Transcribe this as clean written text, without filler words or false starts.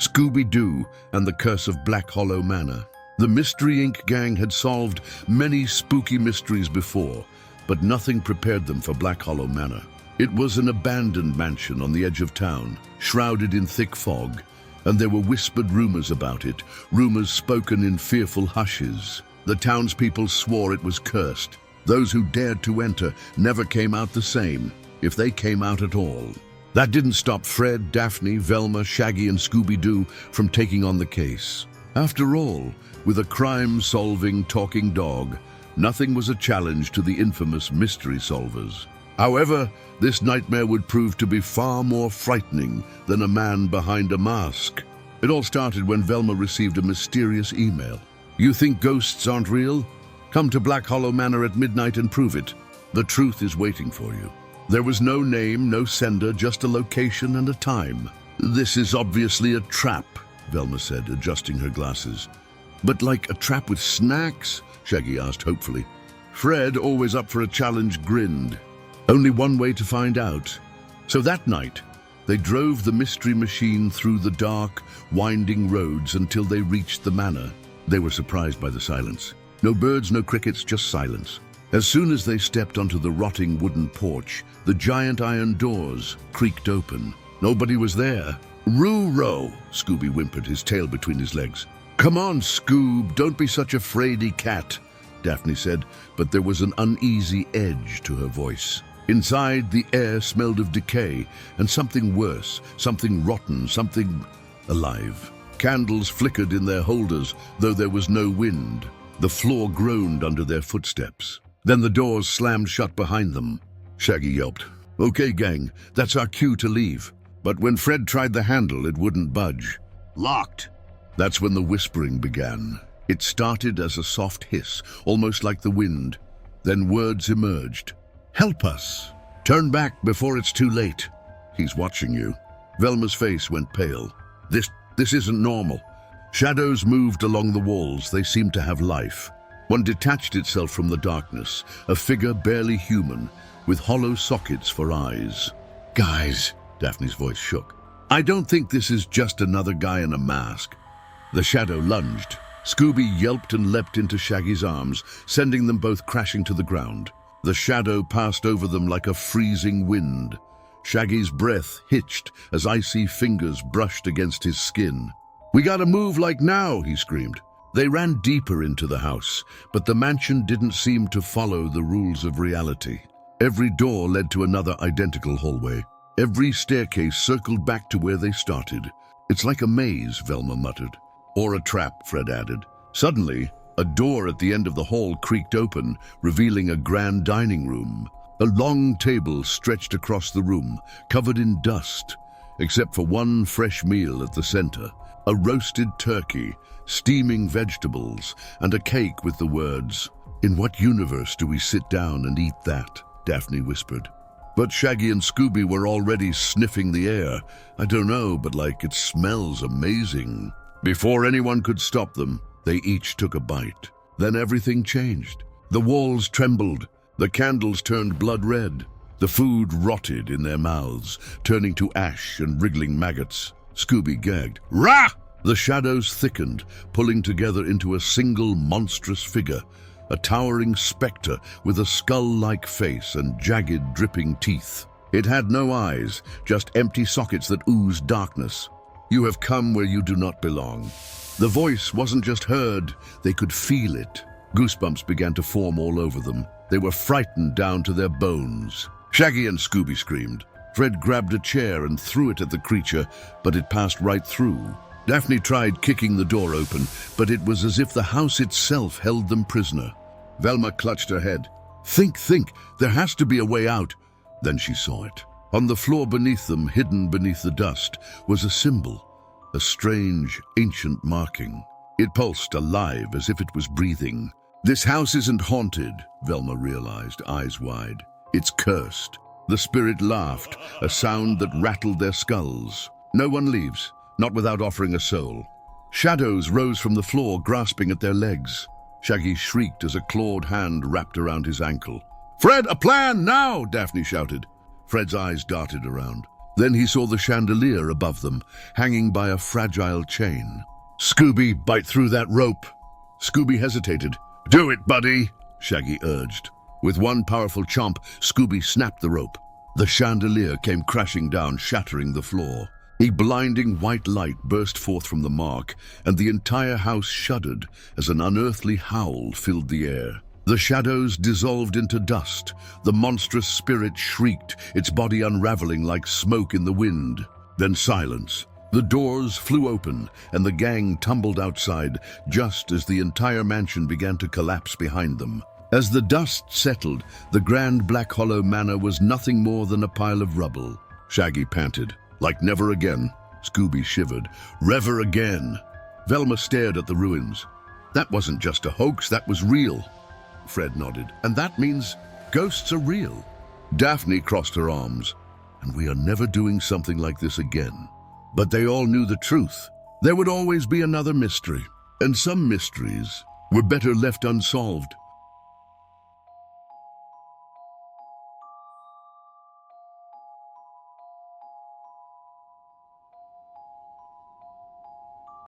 Scooby-Doo and the Curse of Black Hollow Manor. The Mystery Inc. gang had solved many spooky mysteries before, but nothing prepared them for Black Hollow Manor. It was an abandoned mansion on the edge of town, shrouded in thick fog, and there were whispered rumors about it, rumors spoken in fearful hushes. The townspeople swore it was cursed. Those who dared to enter never came out the same, if they came out at all. That didn't stop Fred, Daphne, Velma, Shaggy, and Scooby-Doo from taking on the case. After all, with a crime-solving talking dog, nothing was a challenge to the infamous mystery solvers. However, this nightmare would prove to be far more frightening than a man behind a mask. It all started when Velma received a mysterious email. "You think ghosts aren't real? Come to Black Hollow Manor at midnight and prove it. The truth is waiting for you." There was no name, no sender, just a location and a time. "This is obviously a trap," Velma said, adjusting her glasses. "But like a trap with snacks?" Shaggy asked hopefully. Fred, always up for a challenge, grinned. Only one way to find out. So that night, they drove the mystery machine through the dark, winding roads until they reached the manor. They were surprised by the silence. No birds, no crickets, just silence. As soon as they stepped onto the rotting wooden porch, the giant iron doors creaked open. Nobody was there. "Roo-row," Scooby whimpered, his tail between his legs. "Come on, Scoob, don't be such a fraidy cat," Daphne said, but there was an uneasy edge to her voice. Inside, the air smelled of decay and something worse, something rotten, something alive. Candles flickered in their holders, though there was no wind. The floor groaned under their footsteps. Then the doors slammed shut behind them. Shaggy yelped, "Okay, gang, that's our cue to leave." But when Fred tried the handle, it wouldn't budge. "Locked." That's when the whispering began. It started as a soft hiss, almost like the wind. Then words emerged. "Help us. Turn back before it's too late. He's watching you." Velma's face went pale. This isn't normal." Shadows moved along the walls. They seemed to have life. One detached itself from the darkness, a figure barely human, with hollow sockets for eyes. "Guys," Daphne's voice shook. "I don't think this is just another guy in a mask." The shadow lunged. Scooby yelped and leapt into Shaggy's arms, sending them both crashing to the ground. The shadow passed over them like a freezing wind. Shaggy's breath hitched as icy fingers brushed against his skin. "We gotta move like now," he screamed. They ran deeper into the house, but the mansion didn't seem to follow the rules of reality. Every door led to another identical hallway. Every staircase circled back to where they started. "It's like a maze," Velma muttered. "Or a trap," Fred added. Suddenly, a door at the end of the hall creaked open, revealing a grand dining room. A long table stretched across the room, covered in dust, except for one fresh meal at the center. A roasted turkey, steaming vegetables, and a cake with the words, "In what universe do we sit down and eat that?" Daphne whispered. But Shaggy and Scooby were already sniffing the air. "I don't know, but it smells amazing." Before anyone could stop them, they each took a bite. Then everything changed. The walls trembled. The candles turned blood red. The food rotted in their mouths, turning to ash and wriggling maggots. Scooby gagged. "Rah!" The shadows thickened, pulling together into a single monstrous figure, a towering specter with a skull-like face and jagged, dripping teeth. It had no eyes, just empty sockets that oozed darkness. "You have come where you do not belong." The voice wasn't just heard, they could feel it. Goosebumps began to form all over them. They were frightened down to their bones. Shaggy and Scooby screamed. Fred grabbed a chair and threw it at the creature, but it passed right through. Daphne tried kicking the door open, but it was as if the house itself held them prisoner. Velma clutched her head. Think, there has to be a way out." Then she saw it. On the floor beneath them, hidden beneath the dust, was a symbol, a strange, ancient marking. It pulsed alive as if it was breathing. "This house isn't haunted," Velma realized, eyes wide. "It's cursed." The spirit laughed, a sound that rattled their skulls. "No one leaves, not without offering a soul." Shadows rose from the floor, grasping at their legs. Shaggy shrieked as a clawed hand wrapped around his ankle. "Fred, a plan now!" Daphne shouted. Fred's eyes darted around. Then he saw the chandelier above them, hanging by a fragile chain. "Scooby, bite through that rope." Scooby hesitated. "Do it, buddy," Shaggy urged. With one powerful chomp, Scooby snapped the rope. The chandelier came crashing down, shattering the floor. A blinding white light burst forth from the mark, and the entire house shuddered as an unearthly howl filled the air. The shadows dissolved into dust. The monstrous spirit shrieked, its body unraveling like smoke in the wind. Then silence. The doors flew open, and the gang tumbled outside, just as the entire mansion began to collapse behind them. As the dust settled, the grand Black Hollow Manor was nothing more than a pile of rubble. Shaggy panted. "Like never again." Scooby shivered. "Never again." Velma stared at the ruins. "That wasn't just a hoax, that was real." Fred nodded. "And that means ghosts are real." Daphne crossed her arms. "And we are never doing something like this again." But they all knew the truth. There would always be another mystery. And some mysteries were better left unsolved.